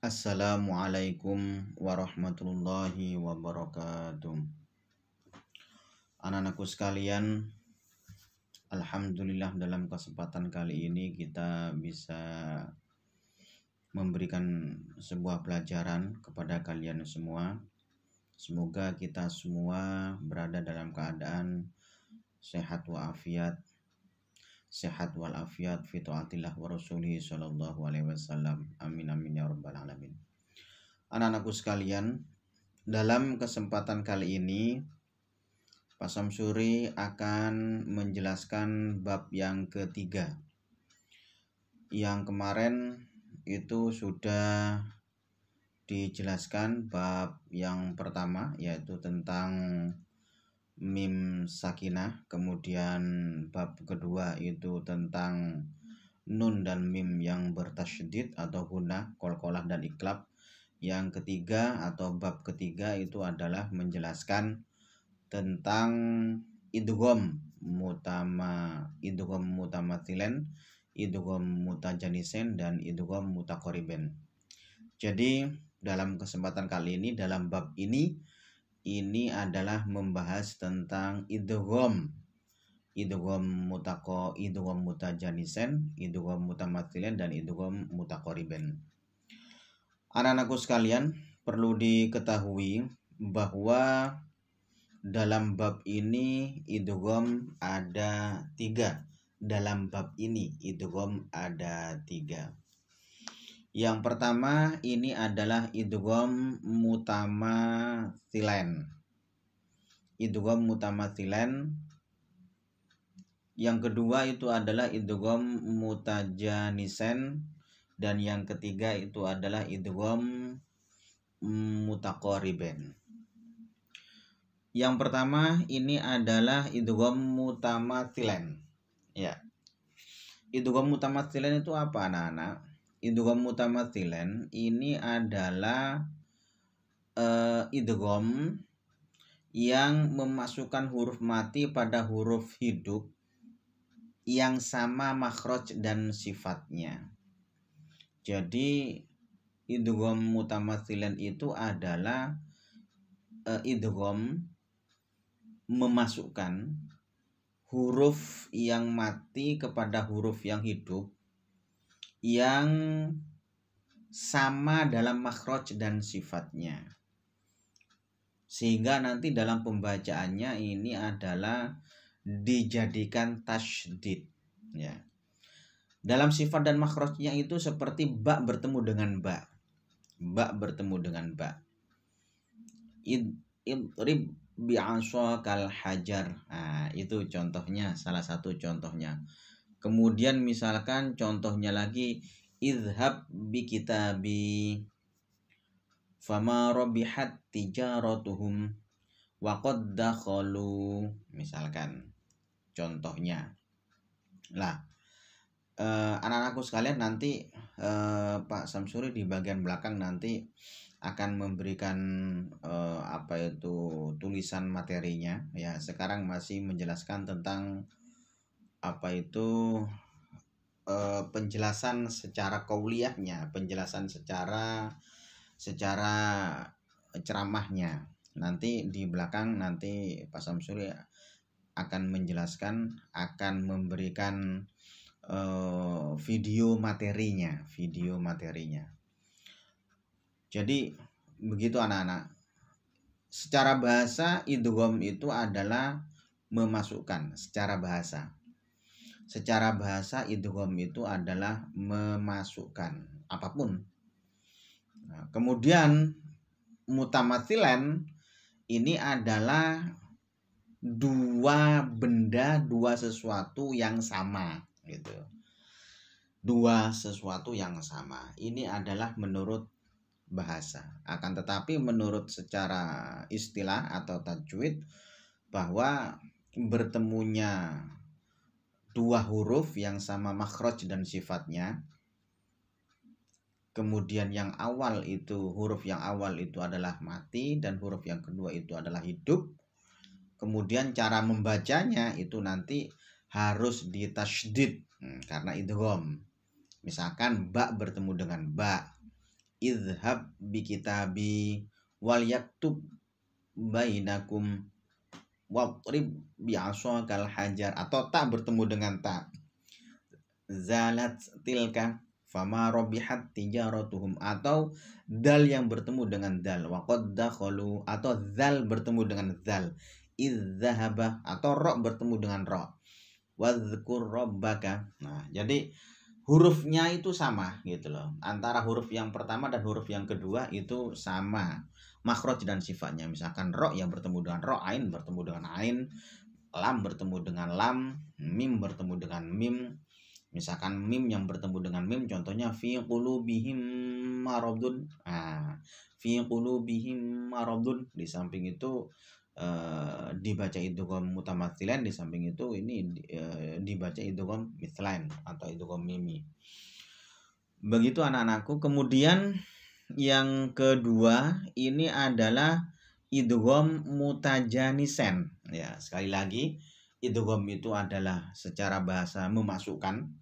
Assalamualaikum warahmatullahi wabarakatuh. Anak-anakku sekalian, alhamdulillah dalam kesempatan kali ini kita bisa memberikan sebuah pelajaran kepada kalian semua. Semoga kita semua berada dalam keadaan sehat walafiat fi taatillah wa rasulih sallallahu alaihi wasallam. Amin amin ya rabbal alamin. Anak-anakku sekalian, dalam kesempatan kali ini Pak Samsuri akan menjelaskan bab yang ketiga. Yang kemarin itu sudah dijelaskan bab yang pertama, yaitu tentang mim sakinah. Kemudian bab kedua itu tentang nun dan mim yang bertasydid atau gunnah, qalqalah dan iklab. Yang ketiga atau bab ketiga itu adalah menjelaskan tentang idgham mutamathilan, idgham mutajanisen, dan idgham mutaqariban. Jadi dalam kesempatan kali ini, dalam bab ini adalah membahas tentang idgham mutajanisen, idgham mutamathilan, dan idgham mutaqariban. Anak-anakku sekalian, perlu diketahui bahwa dalam bab ini idgham ada tiga. Dalam bab ini idgham ada tiga. Yang pertama ini adalah idgham mutamathilan. Idgham mutamathilan. Yang kedua itu adalah idgham mutajanisen. Dan yang ketiga itu adalah idgham mutaqariban. Yang pertama ini adalah idgham mutamathilan. Ya. Idgham mutamathilan itu apa, anak-anak? Idgham mutamathilan ini adalah idgham yang memasukkan huruf mati pada huruf hidup yang sama makhraj dan sifatnya. Jadi idgham mutamathilan itu adalah idgham memasukkan huruf yang mati kepada huruf yang hidup yang sama dalam makhraj dan sifatnya, sehingga nanti dalam pembacaannya ini adalah dijadikan tasydid, ya. Dalam sifat dan makhrajnya itu seperti ba bertemu dengan ba. Ba bertemu dengan ba. Idrib bi'asakal hajar. Nah, itu contohnya, salah satu contohnya. Kemudian misalkan contohnya lagi, idhab bi kitabi fama rabihat tijaratuhum wa qad dakhalu. Misalkan contohnya. Lah, anak-anakku sekalian, nanti Pak Samsuri di bagian belakang nanti akan memberikan tulisan materinya, ya. Sekarang masih menjelaskan tentang penjelasan secara qauliyahnya, penjelasan secara ceramahnya. Nanti di belakang nanti Pak Samsuri akan menjelaskan, akan memberikan video materinya. Jadi begitu, anak-anak. Secara bahasa idgham itu adalah memasukkan. Secara bahasa idgham itu adalah memasukkan apapun. Nah, kemudian mutamathilan ini adalah dua benda, dua sesuatu yang sama, gitu. Dua sesuatu yang sama. Ini adalah menurut bahasa. Akan tetapi menurut secara istilah atau tajwid, bahwa bertemunya dua huruf yang sama makhraj dan sifatnya, kemudian huruf yang awal itu adalah mati dan huruf yang kedua itu adalah hidup. Kemudian cara membacanya itu nanti harus ditasydid karena idgham. Misalkan ba bertemu dengan ba, idhab bi kitabi wal yaktub bainakum watrib bi asakal hajar, atau tak bertemu dengan tak, zalat tilka fama robihat tijaratuhum, atau dal yang bertemu dengan dal, waqad dakhalu, atau zal bertemu dengan zal, idzahaba, atau ro bertemu dengan ro, wadhkur rabbaka. Nah, jadi hurufnya itu sama gitu loh. Antara huruf yang pertama dan huruf yang kedua itu sama makhraj dan sifatnya. Misalkan ro yang bertemu dengan ro, ain bertemu dengan ain, lam bertemu dengan lam, mim bertemu dengan mim. Misalkan mim yang bertemu dengan mim, contohnya fi qulubihim maradun. Nah, fi qulubihim maradun, di samping itu dibaca idgham mutamatsilan, di samping itu ini dibaca idgham mithlain atau idgham mimi. Begitu anak-anakku. Kemudian yang kedua ini adalah idgham mutajanisen. Ya, sekali lagi idgham itu adalah secara bahasa memasukkan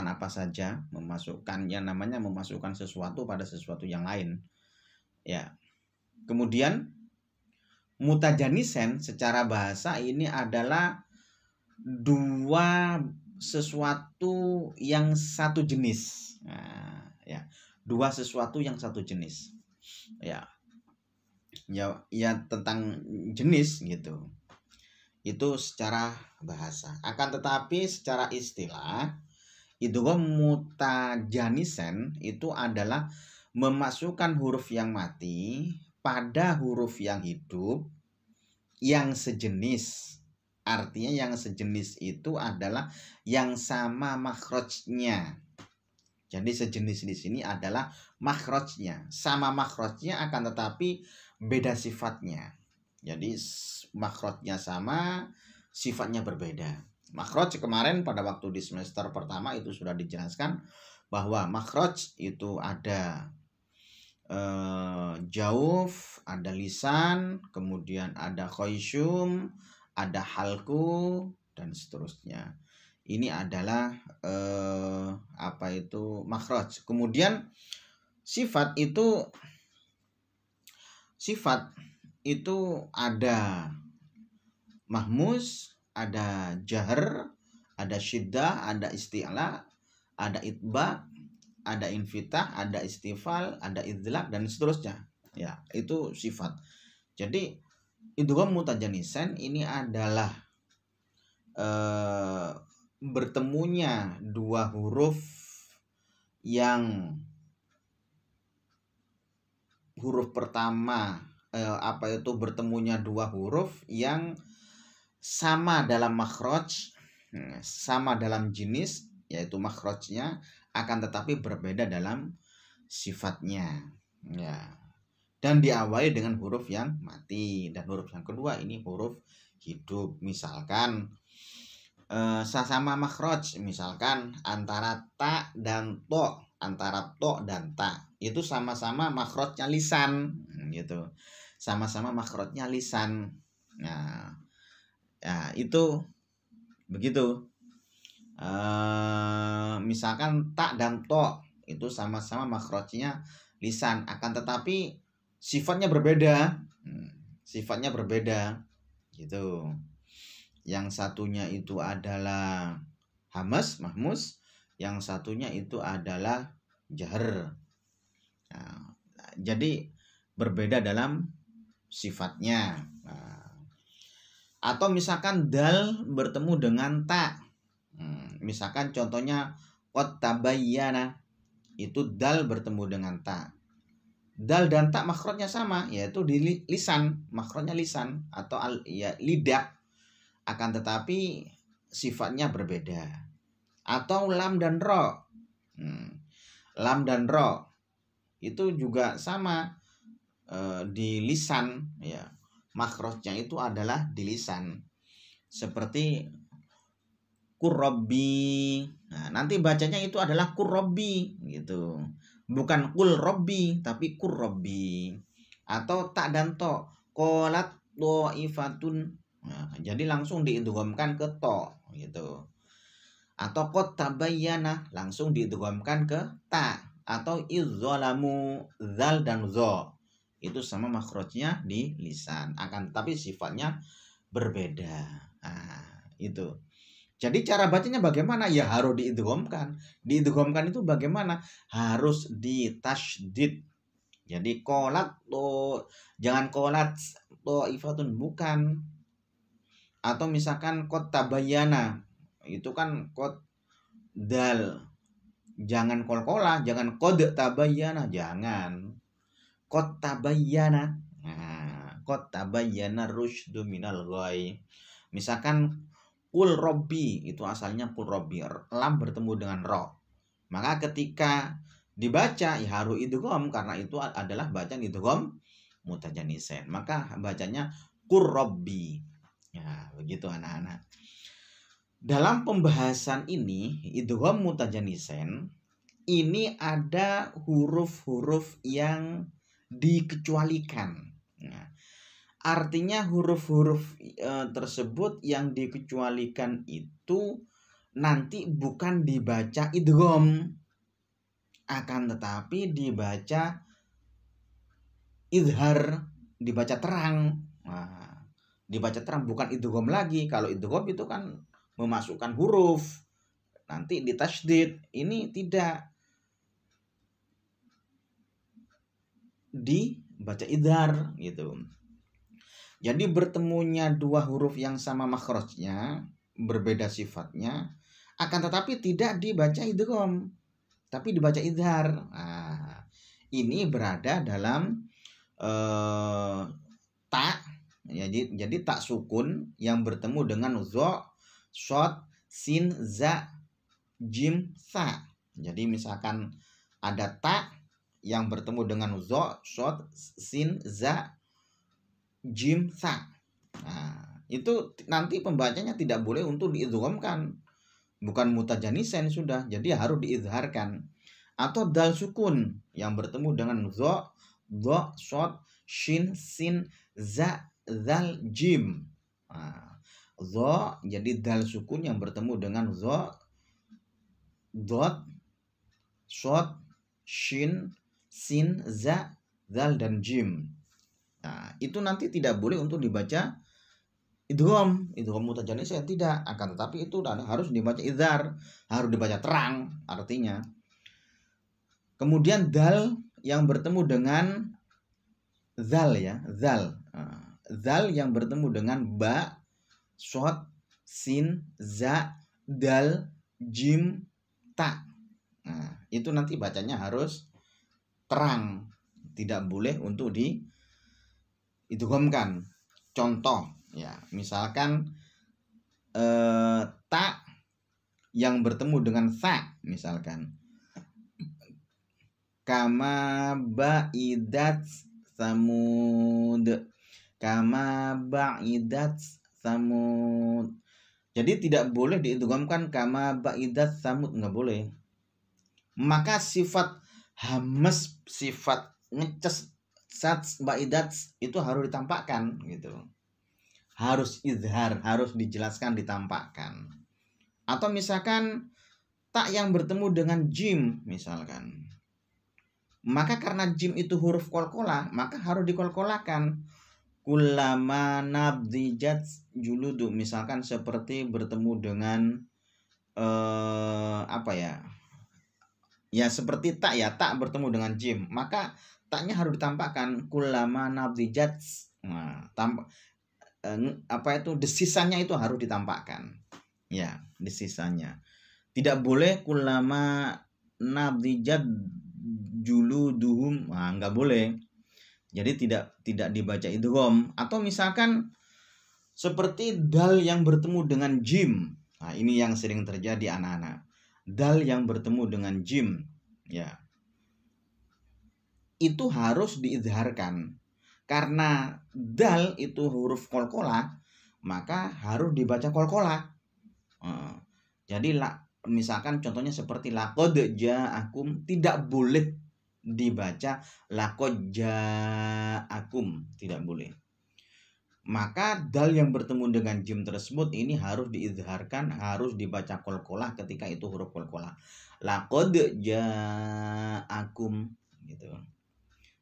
apa saja, memasukkan yang namanya memasukkan sesuatu pada sesuatu yang lain. Ya. Kemudian mutajanisen secara bahasa ini adalah dua sesuatu yang satu jenis. Nah, ya, dua sesuatu yang satu jenis. Ya tentang jenis gitu. Itu secara bahasa. Akan tetapi secara istilah idgham mutajanisen itu adalah memasukkan huruf yang mati pada huruf yang hidup yang sejenis. Artinya yang sejenis itu adalah yang sama makhrajnya. Jadi sejenis di sini adalah makhrajnya, sama makhrajnya akan tetapi beda sifatnya. Jadi makhrajnya sama, sifatnya berbeda. Makhraj kemarin pada waktu di semester pertama itu sudah dijelaskan bahwa makhraj itu ada jauf, ada lisan, kemudian ada khayshum, ada halku, dan seterusnya. Ini adalah makhraj. Kemudian sifat itu ada mahmus, ada jahr, ada syiddah, ada isti'la, ada itba, ada infitah, ada istifal, ada idlaq, dan seterusnya. Ya, itu sifat. Jadi idgham mutajanisen ini adalah bertemunya dua huruf yang huruf pertama bertemunya dua huruf yang sama dalam makhraj, sama dalam jenis yaitu makhrajnya, akan tetapi berbeda dalam sifatnya. Ya. Dan diawali dengan huruf yang mati, dan huruf yang kedua ini huruf hidup. Misalkan sesama makhraj, misalkan antara ta dan to, antara to dan ta itu sama-sama makhrajnya lisan gitu. Sama-sama makhrajnya lisan. Nah, ya itu begitu. Misalkan ta dan to itu sama-sama makhrajnya lisan, akan tetapi sifatnya berbeda. Sifatnya berbeda gitu. Yang satunya itu adalah hamas, mahmus, yang satunya itu adalah jahr. Nah, jadi berbeda dalam sifatnya. Atau misalkan dal bertemu dengan ta. Misalkan contohnya qad tabayyana, itu dal bertemu dengan ta. Dal dan ta makhrajnya sama, yaitu di lisan, makhrajnya lisan atau lidah. Akan tetapi sifatnya berbeda. Atau lam dan ro. Lam dan ro itu juga sama di lisan, ya. Makhrajnya itu adalah di lisan. Seperti kurrabbi. Nah, nanti bacanya itu adalah kurrabbi gitu. Bukan kul robbi tapi kurrabbi. Atau tak dan to. Qalat dhaifatun. Nah, jadi langsung diidghamkan ke to gitu. Atau qad tabayyana langsung diidghamkan ke ta. atau idzalamu, zal dan zo itu sama makhrajnya di lisan, akan tetapi sifatnya berbeda. Nah, itu. Jadi cara bacanya bagaimana? Ya harus diidghamkan. Diidghamkan itu bagaimana? Harus ditasydid. Jadi qolat to, jangan qolat to ifatun, bukan. Atau misalkan qad tabayyana, itu kan qad dal. Jangan qalqalah, jangan qad tabayyana, jangan. Qad tabayyana. Nah, qad tabayyana rusydu minal ghai. Misalkan qul rabbi, itu asalnya qul rabbi, lam bertemu dengan ro. Maka ketika dibaca ya harus idgham, karena itu adalah bacaan idgham mutajannisen. Maka bacanya qur rabbi. Ya, begitu anak-anak. Dalam pembahasan ini idgham mutajannisen ini ada huruf-huruf yang dikecualikan. Nah, artinya huruf-huruf tersebut yang dikecualikan itu nanti bukan dibaca idgham, akan tetapi dibaca izhar, dibaca terang. Nah, dibaca terang, bukan idgham lagi. Kalau idgham itu kan memasukkan huruf, nanti ditasydid. Ini tidak, dibaca izhar gitu. Jadi bertemunya dua huruf yang sama makhrajnya, berbeda sifatnya, akan tetapi tidak dibaca idgham, tapi dibaca izhar. Nah, ini berada dalam ta, ya, jadi tak sukun yang bertemu dengan zo, shod, sin, za, jim, sa. Jadi misalkan ada ta yang bertemu dengan zo, shod, sin, za, jim, sa. Nah, itu nanti pembacanya tidak boleh untuk diidghamkan, bukan mutajannisen sudah, jadi harus diizharkan. Atau dal sukun yang bertemu dengan zo, shod, shin, sin, za, zal, jim. Nah, zo jadi dal sukun yang bertemu dengan zo, dot, shod, shin, sin, za, zal, dan jim. Nah, itu nanti tidak boleh untuk dibaca idgham mutajannisen, tidak, akan tetapi itu harus dibaca izhar, harus dibaca terang artinya. Kemudian dal yang bertemu dengan zal, ya, zal. Nah, zal yang bertemu dengan ba, shod, sin, za, dal, jim, ta. Nah, itu nanti bacanya harus terang, tidak boleh untuk diidghamkan. Contoh, ya, misalkan ta yang bertemu dengan sa, misalkan kama ba'idat samud, kama ba'idat samud. Jadi tidak boleh diidghamkan kama ba'idat samud, nggak boleh. Maka sifat hamas, sifat ngeces, sats, ba'idat itu harus ditampakkan gitu. Harus izhar, harus dijelaskan, ditampakkan. Atau misalkan tak yang bertemu dengan jim misalkan, maka karena jim itu huruf qalqalah, maka harus dikolkolakan. Kullama nabdijat juludu, misalkan seperti bertemu dengan apa ya? Ya seperti tak, ya, tak bertemu dengan jim, maka taknya harus ditampakkan. Kullama nabdijat. Nah, apa itu, desisannya itu harus ditampakkan. Ya, desisannya. Tidak boleh kullama nabdijat juluduhum, nah, nggak boleh. Jadi tidak dibaca idgham. Atau misalkan seperti dal yang bertemu dengan jim. Nah, ini yang sering terjadi anak-anak. Dal yang bertemu dengan jim, ya, itu harus diizharkan. Karena dal itu huruf qalqalah, maka harus dibaca qalqalah. Jadi misalkan contohnya seperti laqad ja'akum, tidak boleh dibaca laqad ja'akum, tidak boleh. maka dal yang bertemu dengan jim tersebut ini harus diizharkan, harus dibaca qalqalah ketika itu huruf qalqalah. Laqad ja'akum gitu.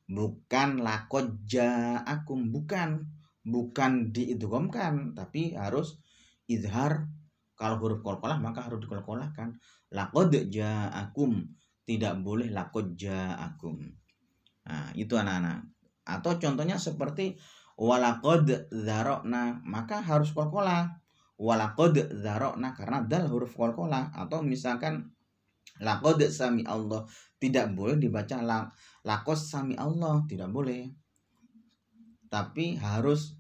Bukan laqad ja'akum, bukan diidghamkan, tapi harus izhar. Kalau huruf qalqalah maka harus diqalqalahkan. Laqad ja'akum, tidak boleh laqad ja'akum. Nah, itu anak-anak. Atau contohnya seperti walaqad dzara'na, maka harus qalqalah. Walaqad dzara'na karena dal huruf qalqalah. Atau misalkan laqad sami Allah, tidak boleh dibaca laqad sami Allah, tidak boleh. Tapi harus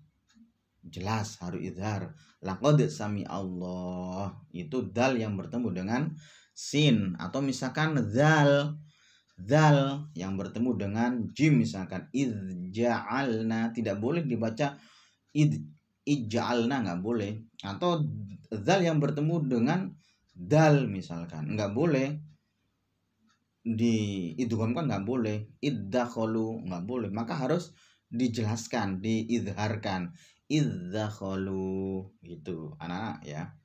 jelas, harus izhar. Laqad sami Allah, itu dal yang bertemu dengan sin. Atau misalkan zal yang bertemu dengan jim, misalkan idja'alna, tidak boleh dibaca ij'alna, nggak boleh. Atau zal yang bertemu dengan dal misalkan, nggak boleh diidghamkan, nggak boleh. Iddakhalu, nggak boleh, maka harus dijelaskan, diizharkan. Iddakhalu, gitu anak-anak ya.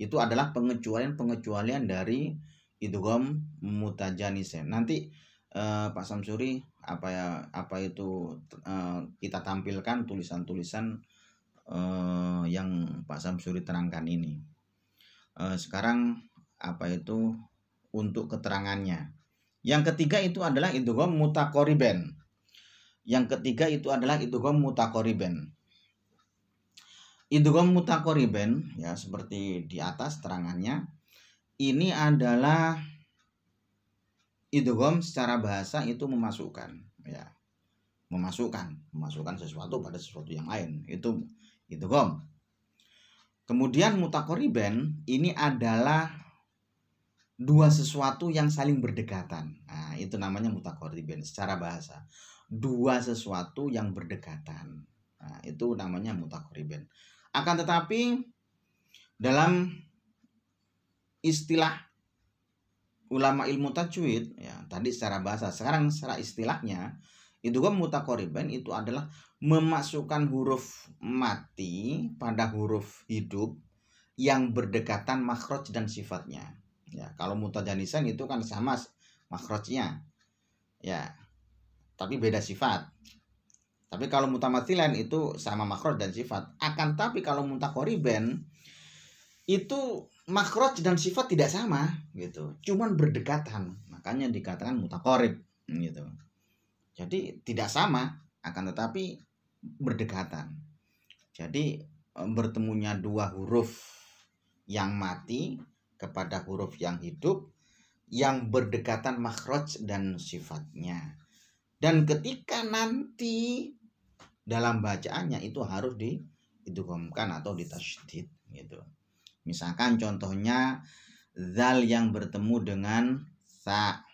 Itu adalah pengecualian dari idgham mutajanisen. Nanti Pak Samsuri apa itu kita tampilkan tulisan-tulisan yang Pak Samsuri terangkan ini. Sekarang apa itu untuk keterangannya. Yang ketiga itu adalah idgham mutaqariban. Idgham mutaqariban ya, seperti di atas terangannya. Ini adalah idgham secara bahasa itu memasukkan ya. Memasukkan sesuatu pada sesuatu yang lain. Itu idgham. Kemudian mutaqariban ini adalah dua sesuatu yang saling berdekatan. Nah, itu namanya mutaqariban secara bahasa. Dua sesuatu yang berdekatan. Nah, itu namanya mutaqariban. Akan tetapi dalam istilah ulama ilmu tajwid ya, tadi secara bahasa, sekarang secara istilahnya idgham mutaqariban itu adalah memasukkan huruf mati pada huruf hidup yang berdekatan makhraj dan sifatnya. Ya, kalau mutajanisan itu kan sama makhrajnya. Ya. Tapi beda sifat. Tapi kalau mutamatsilan itu sama makhraj dan sifat. Akan tapi kalau mutaqariban itu makhraj dan sifat tidak sama gitu. Cuman berdekatan. Makanya dikatakan mutaqarib gitu. Jadi tidak sama, akan tetapi berdekatan. Jadi bertemunya dua huruf yang mati kepada huruf yang hidup yang berdekatan makhraj dan sifatnya. Dan ketika nanti dalam bacaannya itu harus diidghamkan atau ditasydid gitu. Misalkan contohnya zal yang bertemu dengan sa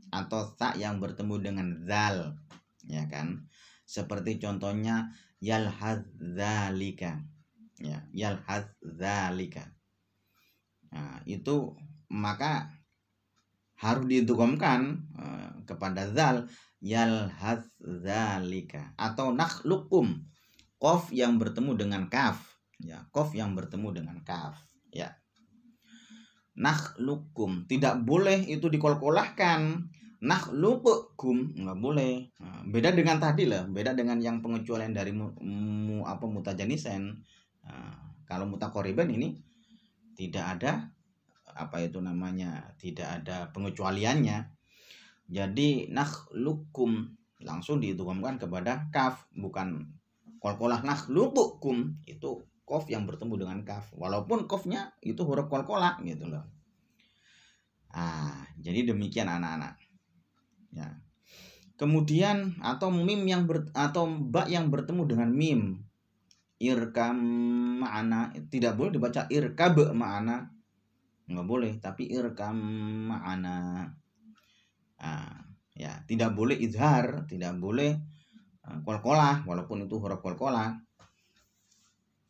atau sa yang bertemu dengan zal, ya kan? Seperti contohnya yalhadzalika. Ya, yalhadzalika. Nah, itu maka harus diidghamkan kepada zal, yalhadzalika. Atau nakhluqum, qaf yang bertemu dengan kaf ya, qaf yang bertemu dengan kaf ya. Nakhluqum tidak boleh itu dikolkolahkan. Nakhluqukum nggak boleh. Nah, beda dengan tadi lah, beda dengan yang pengecualian dari mutajanisen. Kalau mutaqariban ini tidak ada tidak ada pengecualiannya. Jadi nakhluqum langsung diidghamkan kepada kaf, bukan qalqalah nakhluqukum, itu qaf yang bertemu dengan kaf, walaupun qafnya itu huruf qalqalah gitu loh. Jadi demikian anak-anak ya. Kemudian atau mim atau ba yang bertemu dengan mim, irkam ma'ana, tidak boleh dibaca irkab ma'ana, nggak boleh, tapi irkam ma'ana. Ya, tidak boleh izhar, tidak boleh qalqalah, walaupun itu huruf qalqalah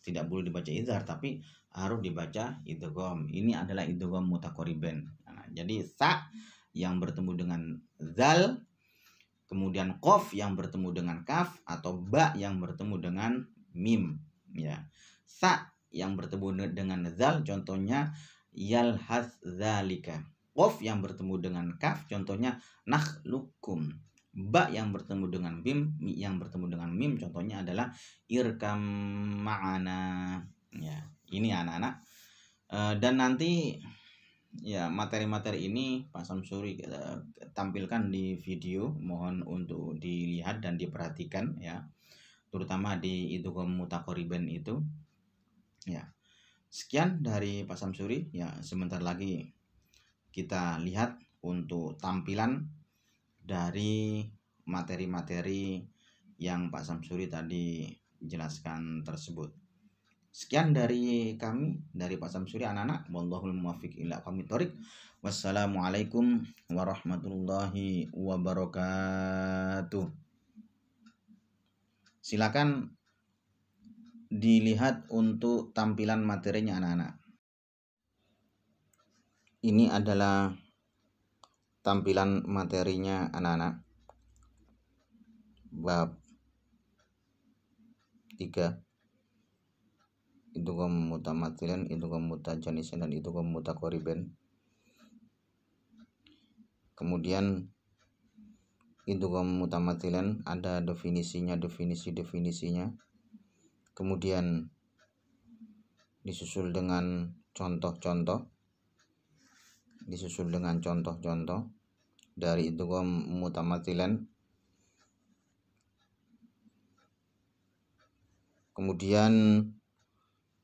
tidak boleh dibaca izhar, tapi harus dibaca idgham. Ini adalah idgham mutaqariban. Jadi sa yang bertemu dengan zal, kemudian qaf yang bertemu dengan kaf, atau ba yang bertemu dengan mim, ya. Sa yang bertemu dengan zal contohnya yalhas zalika. Qaf yang bertemu dengan kaf contohnya nakhlukum. Ba yang bertemu dengan mim, yang bertemu dengan mim contohnya adalah irkam ma'ana. Ya, ini anak-anak. Dan nanti ya materi-materi ini Pak Samsuri tampilkan di video, mohon untuk dilihat dan diperhatikan ya, terutama di idgham mutaqariban itu ya. Sekian dari Pak Samsuri ya, sebentar lagi kita lihat untuk tampilan dari materi-materi yang Pak Samsuri tadi jelaskan tersebut. Sekian dari kami, dari Pak Samsuri anak-anak. Wallahul muwaffiq ila aqwamit thoriq. Wassalamualaikum warahmatullahi wabarakatuh. Silakan dilihat untuk tampilan materinya anak-anak. Ini adalah tampilan materinya anak-anak. Bab 3. Idgham mutamathilan, idgham mutajanisan, dan idgham mutaqariban. Kemudian idgham mutamathilan ada definisinya. Kemudian disusul dengan contoh-contoh dari idgham mutamathilan. Kemudian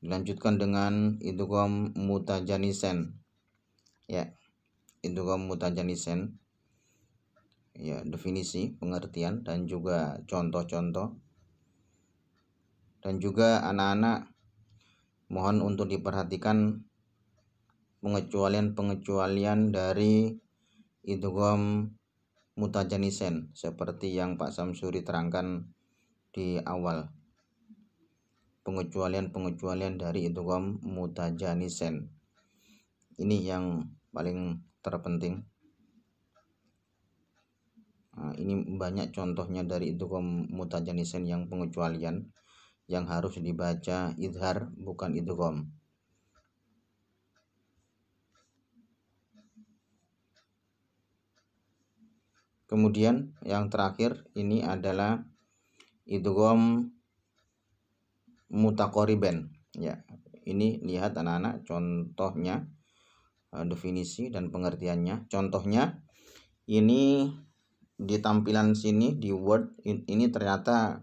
dilanjutkan dengan idgham mutajanisan. Ya, idgham mutajanisan. Ya, definisi, pengertian, dan juga contoh-contoh. Dan juga anak-anak mohon untuk diperhatikan pengecualian dari idgham mutajanisan seperti yang Pak Samsuri terangkan di awal. Pengecualian dari idgham mutajanisan. Ini yang paling terpenting. Nah, ini banyak contohnya dari idgham mutajanisan yang pengecualian yang harus dibaca izhar bukan idgham. Kemudian yang terakhir ini adalah idgham mutaqariban. Ya, ini lihat anak-anak contohnya, definisi dan pengertiannya. Contohnya ini di tampilan sini di Word ini ternyata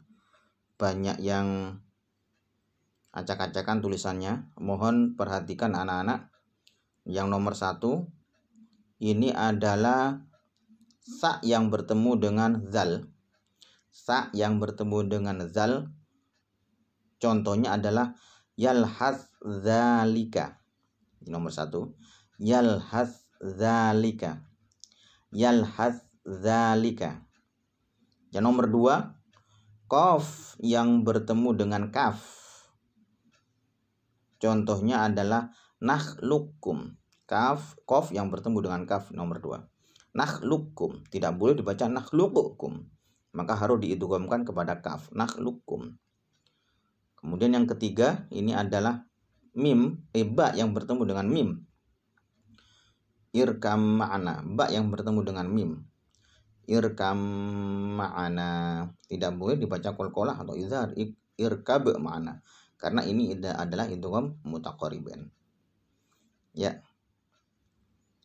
banyak yang acak-acakan tulisannya. Mohon perhatikan anak-anak. Yang nomor 1 ini adalah sa yang bertemu dengan zal. Sa yang bertemu dengan zal contohnya adalah yalhas zalika. Nomor 1, yalhas zalika. Yalhas zalika. Yang nomor 2, qaf yang bertemu dengan kaf. Contohnya adalah nakhlukum. Qaf yang bertemu dengan kaf nomor 2. Nakhlukum, tidak boleh dibaca nakhlukum, maka harus diidghamkan kepada kaf, nakhlukum. Kemudian yang ketiga ini adalah mim, ba yang bertemu dengan mim. Irkam ma'ana, ba yang bertemu dengan mim. Irkam ma'ana, tidak boleh dibaca qalqalah atau izhar, irkab ma'ana, karena ini adalah idgham mutaqariban. Ya.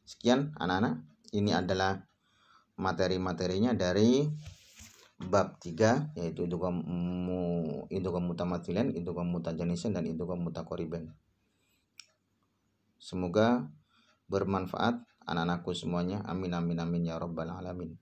Sekian anak-anak, ini adalah materi-materinya dari bab 3 yaitu idgham mutamathilan, idgham mutajanisan, dan idgham mutaqariban. Semoga bermanfaat anak-anakku semuanya. Amin amin amin ya rabbal alamin.